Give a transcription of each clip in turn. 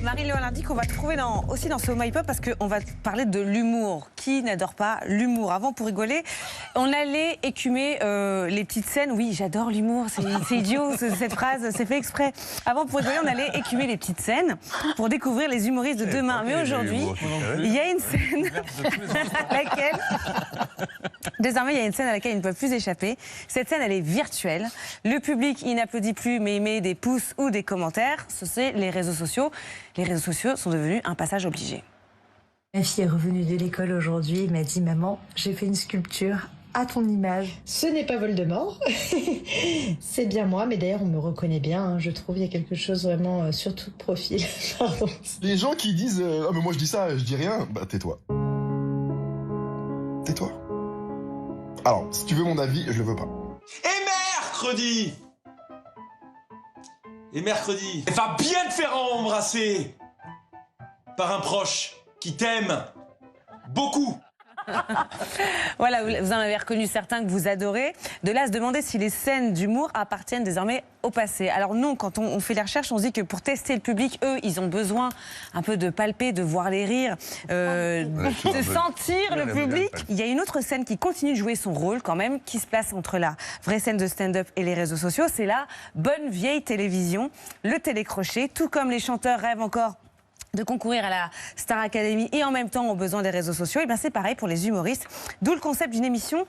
Marie-Léo Lundi qu'on va trouver aussi dans ce My Pop parce qu'on va parler de l'humour. Qui n'adore pas l'humour? Avant, pour rigoler, on allait écumer les petites scènes. Oui, j'adore l'humour, c'est idiot cette phrase, c'est fait exprès. Avant, pour rigoler, on allait écumer les petites scènes pour découvrir les humoristes de demain. Mais aujourd'hui, il y a une scène à laquelle... Désormais, il y a une scène à laquelle ils ne peuvent plus échapper. Cette scène, elle est virtuelle. Le public, il n'applaudit plus, mais il met des pouces ou des commentaires. Ce sont les réseaux sociaux. Les réseaux sociaux sont devenus un passage obligé. Ma fille est revenue de l'école aujourd'hui et m'a dit « Maman, j'ai fait une sculpture à ton image. » Ce n'est pas Voldemort, c'est bien moi, mais d'ailleurs on me reconnaît bien, hein, je trouve, il y a quelque chose vraiment sur tout profil. Pardon. Les gens qui disent « Ah mais moi je dis ça, je dis rien », bah tais-toi. Tais-toi. Alors, si tu veux mon avis, je le veux pas. Et mercredi, va bien te faire embrasser par un proche qui t'aime beaucoup. Voilà, vous en avez reconnu certains que vous adorez. De là à se demander si les scènes d'humour appartiennent désormais au passé. Alors non, quand on fait les recherches, on se dit que pour tester le public, eux, ils ont besoin un peu de palper, de voir les rires, de sentir le public. Il y a une autre scène qui continue de jouer son rôle quand même, qui se place entre la vraie scène de stand-up et les réseaux sociaux. C'est la bonne vieille télévision, le télécrochet. Tout comme les chanteurs rêvent encore de concourir à la Star Academy et en même temps ont besoin des réseaux sociaux, et bien c'est pareil pour les humoristes. D'où le concept d'une émission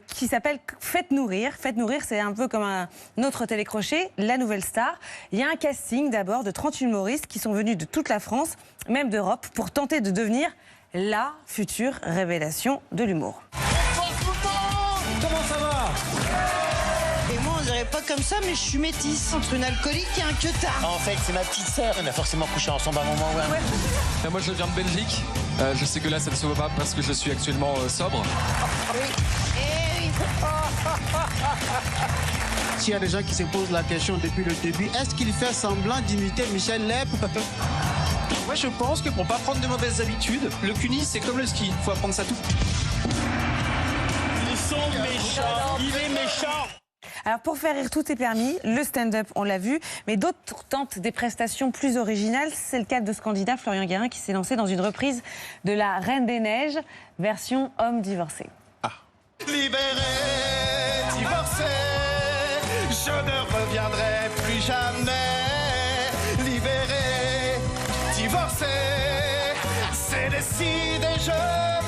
qui s'appelle Faites-nous rire. Faites-nous rire, c'est un peu comme un autre télécrochet, La Nouvelle Star. Il y a un casting d'abord de 30 humoristes qui sont venus de toute la France, même d'Europe, pour tenter de devenir la future révélation de l'humour. Comment ça va? Et moi, on dirait pas comme ça, mais je suis métisse entre une alcoolique et un queutard. En fait, c'est ma petite sœur. On a forcément couché ensemble à un moment ou à un autre. Moi, je viens de Belgique. Je sais que là, ça ne se voit pas parce que je suis actuellement sobre. Oui. Eh oui. S'il y a des gens qui se posent la question depuis le début, est-ce qu'il fait semblant d'imiter Michel Leb? Moi, je pense que pour pas prendre de mauvaises habitudes, le CUNY, c'est comme le ski. Faut apprendre ça tout. Ils sont méchants. Il est méchant. Alors pour faire rire, tout est permis. Le stand-up, on l'a vu, mais d'autres tentent des prestations plus originales. C'est le cas de ce candidat, Florian Guérin, qui s'est lancé dans une reprise de La Reine des Neiges, version homme divorcé. Libéré, divorcé, je ne reviendrai plus jamais. Libéré, divorcé, c'est décidé, je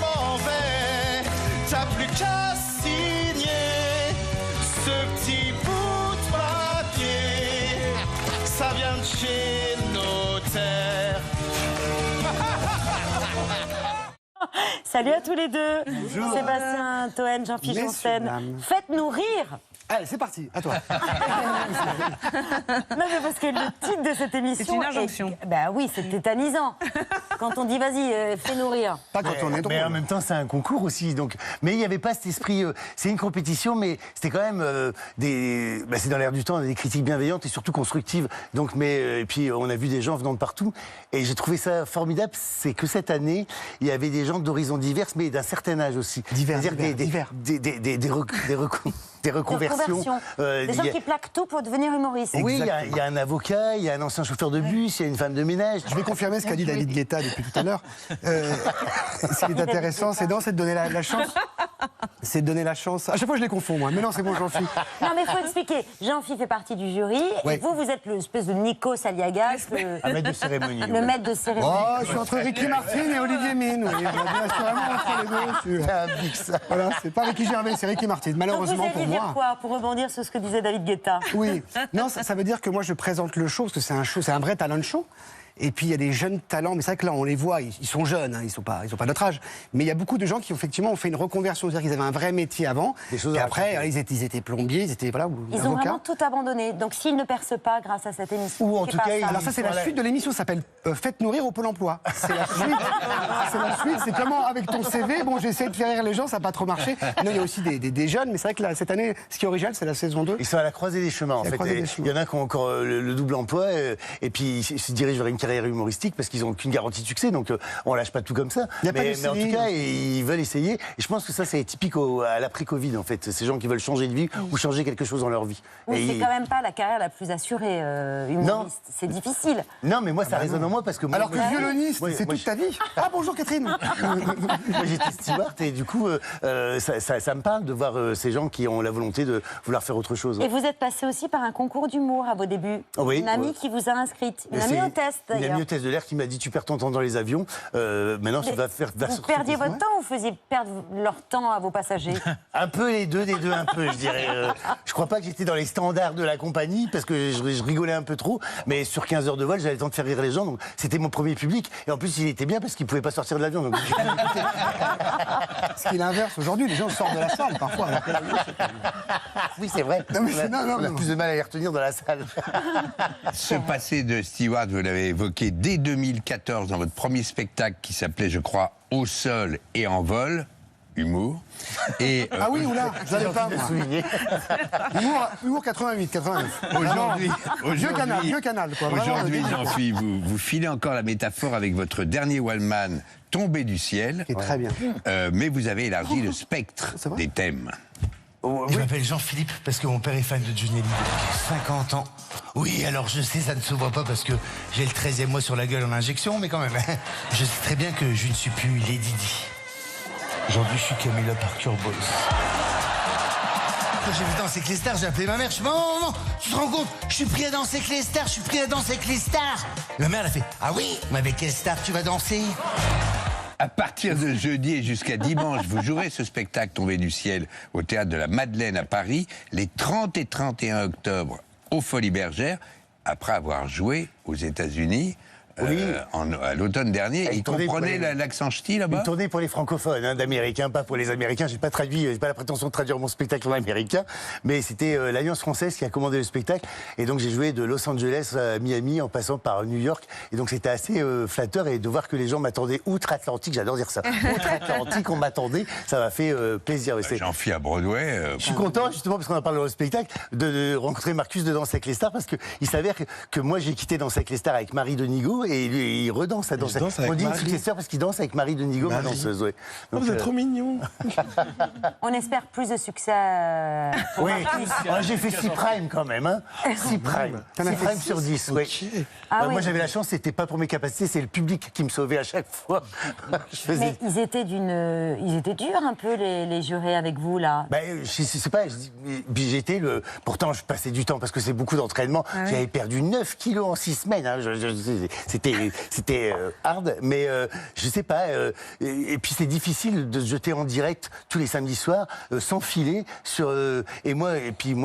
m'en vais. T'as plus qu'à signer ce petit bout de papier. Ça vient de chez Notaire. Salut à tous les deux. Bonjour. Sébastien Toen, Jean-Philippe Janssen. Faites-nous rire. Allez, c'est parti, à toi. Non, mais parce que le titre de cette émission... C'est une injonction. Bah oui, c'est tétanisant. Quand on dit, vas-y, fais-nous rire. Pas quand on est drôle. Mais en même temps, c'est un concours aussi. Donc... Mais il n'y avait pas cet esprit... c'est une compétition, mais c'était quand même des... Bah, c'est dans l'air du temps, des critiques bienveillantes et surtout constructives. Donc, et puis, on a vu des gens venant de partout. Et j'ai trouvé ça formidable, c'est que cette année, il y avait des gens d'horizons divers, mais d'un certain âge aussi. Divers. Des reconversions. Des gens qui plaquent tout pour devenir humoristes. Oui, il y a un avocat, il y a un ancien chauffeur de bus, il y a une femme de ménage. Je vais confirmer ce qu'a dit David Guetta depuis tout à l'heure. Ce qui est intéressant, c'est de donner la chance. C'est de donner la chance. À chaque fois, je les confonds, moi. Mais non, c'est bon, Jean-Philippe. Non, mais il faut expliquer. Jean-Philippe fait partie du jury. Ouais. Et vous êtes l'espèce de Nikos Aliagas. Un maître de cérémonie. Le maître de cérémonie. Oh, je suis entre Ricky Martin et Olivier Mine. Oui, assurément entre les deux. C'est un big ça. Voilà, c'est pas Ricky Gervais, c'est Ricky Martin. Malheureusement Donc vous pour alliez dire moi. quoi pour rebondir sur ce que disait David Guetta? Oui. Non, ça veut dire que moi, je présente le show, parce que c'est un show, c'est un vrai talent show. Et puis il y a des jeunes talents, mais c'est vrai que là on les voit, ils sont jeunes, hein, ils sont pas notre âge. Mais il y a beaucoup de gens qui effectivement ont fait une reconversion, c'est-à-dire qu'ils avaient un vrai métier avant. Et après ils étaient plombiers, ils étaient voilà. Ils ont vraiment tout abandonné. Donc s'ils ne percent pas grâce à cette émission. Ou en tout cas, alors ça c'est la suite de l'émission, ça s'appelle Faites-nous rire au Pôle Emploi. C'est la suite. C'est la suite. C'est comment avec ton CV. Bon, j'ai essayé de faire rire les gens, ça n'a pas trop marché. Non, il y a aussi des jeunes, mais c'est vrai que là, cette année, ce qui est original, c'est la saison 2. Ils sont à la croisée des chemins en fait. Il y en a qui ont encore le double emploi et puis ils se dirigent vers une carrière carrière humoristique parce qu'ils n'ont aucune garantie de succès, donc on lâche pas tout comme ça. Y a pas de Mais en tout série. cas, ils veulent essayer. Et je pense que ça, c'est typique à l'après-Covid, en fait. Ces gens qui veulent changer de vie ou changer quelque chose dans leur vie. Oui, c'est quand même pas la carrière la plus assurée, humoriste. C'est difficile. Non, mais moi, ça résonne en moi parce que... Moi, Alors que violoniste, moi, c'est moi, toute ta vie. Ah, bonjour Catherine. Moi, j'étais steward et du coup, ça me parle de voir ces gens qui ont la volonté de vouloir faire autre chose. Et vous êtes passé aussi par un concours d'humour à vos débuts. Oui. Une amie qui vous a inscrite. Une amie hôtesse, Une d'ailleurs. amie hôtesse de l'air qui m'a dit tu perds ton temps dans les avions. Maintenant, ça va faire... Vous perdiez votre temps ou vous faisiez perdre leur temps à vos passagers? Un peu les deux, un peu, je dirais. Je crois pas que j'étais dans les standards de la compagnie parce que je rigolais un peu trop, mais sur 15 heures de vol, j'avais le temps de faire rire les gens, donc c'était mon premier public. Et en plus, il était bien parce qu'il pouvait pas sortir de l'avion. Donc... Ce qui est l'inverse aujourd'hui, les gens sortent de la salle parfois. Oui, c'est vrai. Non, mais on a plus de mal à les retenir dans la salle. Ce passé de steward, vous l'avez évoqué dès 2014 dans votre premier spectacle qui s'appelait, je crois, Au sol et en vol. Humour. Et, ah oui, oula, je n'avais pas moi. Humour 88, 89. Vieux canal, quoi. Aujourd'hui, Jean-Philippe, vous filez encore la métaphore avec votre dernier one-man, Tombé du ciel. C'est très bien. Mais vous avez élargi le spectre des thèmes. Je m'appelle Jean-Philippe parce que mon père est fan de Johnny Hallyday depuis 50 ans. Oui, alors je sais, ça ne se voit pas parce que j'ai le 13e mois sur la gueule en injection, mais quand même, je sais très bien que je ne suis plus Lady Di. Aujourd'hui, je suis Camilla Parker Bowles. Quand j'ai vu Danser avec les stars, j'ai appelé ma mère. Je dis, maman, tu te rends compte, je suis pris à danser avec les stars, je suis pris à danser avec les stars. Ma mère, elle a fait, ah oui, mais avec quelle star tu vas danser? À partir de jeudi et jusqu'à dimanche, vous jouerez ce spectacle Tombé du ciel au Théâtre de la Madeleine à Paris, les 30 et 31 octobre aux Folies Bergères, après avoir joué aux États-Unis. À l'automne dernier, ils comprenaient l'accent ch'ti là-bas. Une tournée pour les francophones, d'Américains, pas pour les Américains. J'ai pas la prétention de traduire mon spectacle en américain, mais c'était l'Alliance française qui a commandé le spectacle, et donc j'ai joué de Los Angeles à Miami en passant par New York, et donc c'était assez flatteur et de voir que les gens m'attendaient outre-Atlantique, j'adore dire ça, outre-Atlantique, on m'attendait, ça m'a fait plaisir. J'en à Broadway. Je suis content justement parce qu'on en parle dans le spectacle de rencontrer Marcus de Danser avec les stars, parce que il s'avère que moi j'ai quitté Danser avec les stars avec Marie Denigo. Et lui, il redanse à danser. On dit une successeur parce qu'il danse avec Marie Denigo, ma danseuse. Ouais. Donc, vous êtes trop mignon. On espère plus de succès. Oui, j'ai fait 6 primes quand même. Hein. 6 primes. 6 primes sur 10. Okay. Oui. Moi, j'avais la chance, c'était pas pour mes capacités, c'est le public qui me sauvait à chaque fois. Mais ils étaient durs un peu, les jurés avec vous, là. Je sais pas, j'étais pourtant, je passais du temps parce que c'est beaucoup d'entraînement. Ah oui. J'avais perdu 9 kilos en 6 semaines. Hein. C'était hard, mais je sais pas. Et puis c'est difficile de se jeter en direct tous les samedis soirs, sans filer sur. Et moi,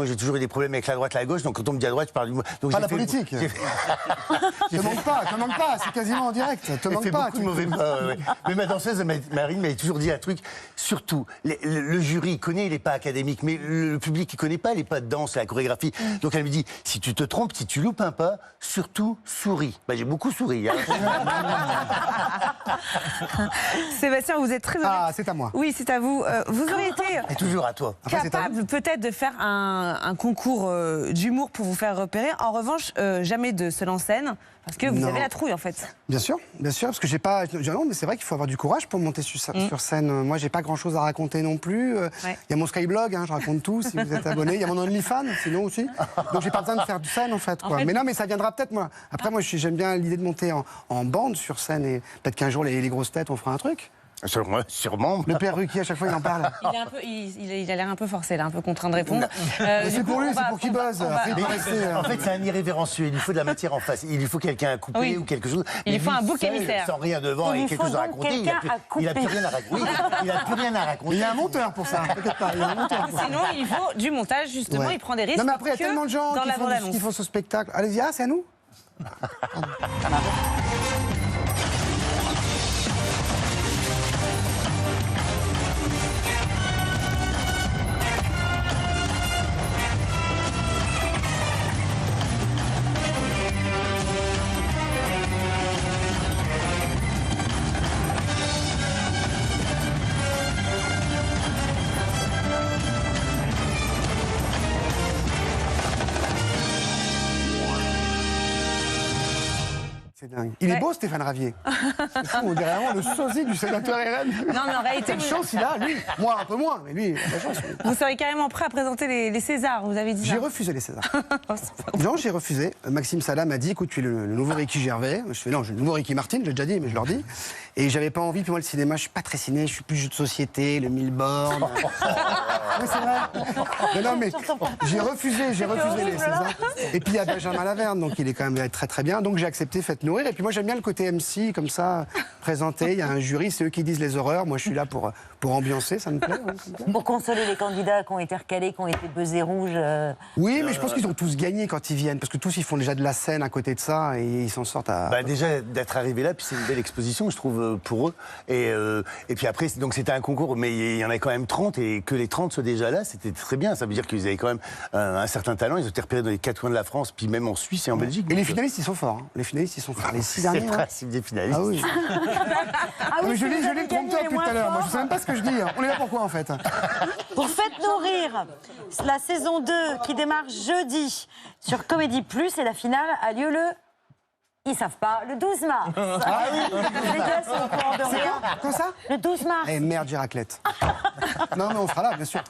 j'ai toujours eu des problèmes avec la droite, la gauche. Donc quand on me dit à droite, je parle du. Donc pas la politique. Te manque pas, c'est quasiment en direct. Te manque pas. Beaucoup de mauvais pas. Ouais. Mais ma danseuse, Marine, m'avait toujours dit un truc. Surtout, le jury, il connaît, il n'est pas académique, mais le public, il connaît pas les pas de danse, la chorégraphie. Donc elle me dit, si tu te trompes, si tu loupes un pas, surtout souris. J'ai beaucoup souri. Hein. Sébastien, vous êtes très heureux. Ah, c'est à moi. Oui, c'est à vous. Vous auriez été et toujours à toi. Capable peut-être de faire un concours d'humour pour vous faire repérer. En revanche, jamais de seul en scène, parce que vous avez la trouille en fait. Bien sûr, parce que j'ai pas. Non, mais c'est vrai qu'il faut avoir du courage pour monter sur scène. Moi, j'ai pas grand-chose à raconter non plus. Il y a mon Skyblog, je raconte tout. Si vous êtes abonné, il y a mon OnlyFans, sinon aussi. Donc j'ai pas besoin de faire de scène en fait. Quoi. Mais non, mais ça viendra peut-être moi. Après, moi, j'aime bien l'idée de monter en bande sur scène et peut-être qu'un jour les grosses têtes, on fera un truc. Sûrement. Le père Ruquier, à chaque fois, il en parle. Il a l'air un peu forcé, là, un peu contraint de répondre. C'est pour lui, c'est pour qu'il buzz. En fait, c'est un irrévérencieux. Il lui faut de la matière en face. Il lui faut quelqu'un à couper ou quelque chose. Il lui faut un bouc émissaire. Sans rien devant et quelque chose à raconter. Il n'a plus rien à raconter. Il n'a plus rien à raconter. Il y a un monteur pour ça. Peut-être pas. Il y a un monteur pour ça. Sinon, il faut du montage, justement. Il prend des risques. Non, mais après, il y a tellement de gens qui font ce spectacle. Allez-y, c'est à nous. dingue. Il est beau, Stéphane Ravier. On dirait vraiment le sosie du sénateur RN. Non, mais en réalité, quelle chance il a, lui. Moi, un peu moins, mais lui, il a de la chance. Lui. Vous seriez carrément prêt à présenter les Césars, vous avez dit ça. J'ai refusé les Césars. Non, j'ai refusé. Maxime Salah m'a dit, écoute, tu es le nouveau Ricky Gervais. Je fais, non, je suis le nouveau Ricky Martin, j'ai déjà dit, mais je leur dis. Et j'avais pas envie, puis moi, le cinéma, je suis pas très ciné, je suis plus jeu de société, le mille bornes. Oui, c'est vrai. Non, mais j'ai refusé les Césars. Et puis il y a Benjamin Laverne, donc il est quand même très très bien. Donc j'ai accepté Faites Nourrir. Et puis moi j'aime bien le côté MC, comme ça, présenté. Il y a un jury, c'est eux qui disent les horreurs. Moi je suis là pour ambiancer, ça me plaît. Pour consoler les candidats qui ont été recalés, qui ont été buzzés rouges. Oui, mais je pense qu'ils ont tous gagné quand ils viennent, parce que tous ils font déjà de la scène à côté de ça et ils s'en sortent à. Bah déjà d'être arrivé là, puis c'est une belle exposition, je trouve, pour eux. Et puis après, donc c'était un concours, mais il y en a quand même 30 et que les 30 soient déjà là, c'était très bien. Ça veut dire qu'ils avaient quand même un certain talent. Ils ont été repérés dans les 4 coins de la France, puis même en Suisse et en Belgique. Et les finalistes, ils sont forts. Hein. Les finalistes, ils sont forts. Les 6 derniers. C'est le principe des finalistes. Ah oui. Mais je lis le prompteur tout à l'heure. Moi, je sais même pas ce que je dis. On est là pourquoi en fait? Pour Faites Nourrir, la saison 2 qui démarre jeudi sur Comédie Plus et la finale a lieu le. Ils savent pas, le 12 mars. Ah oui. Les gars sont au courant de rien. Quand ça? Le 12 mars. Eh merde, j'ai raclette. Non, mais on sera là, bien sûr.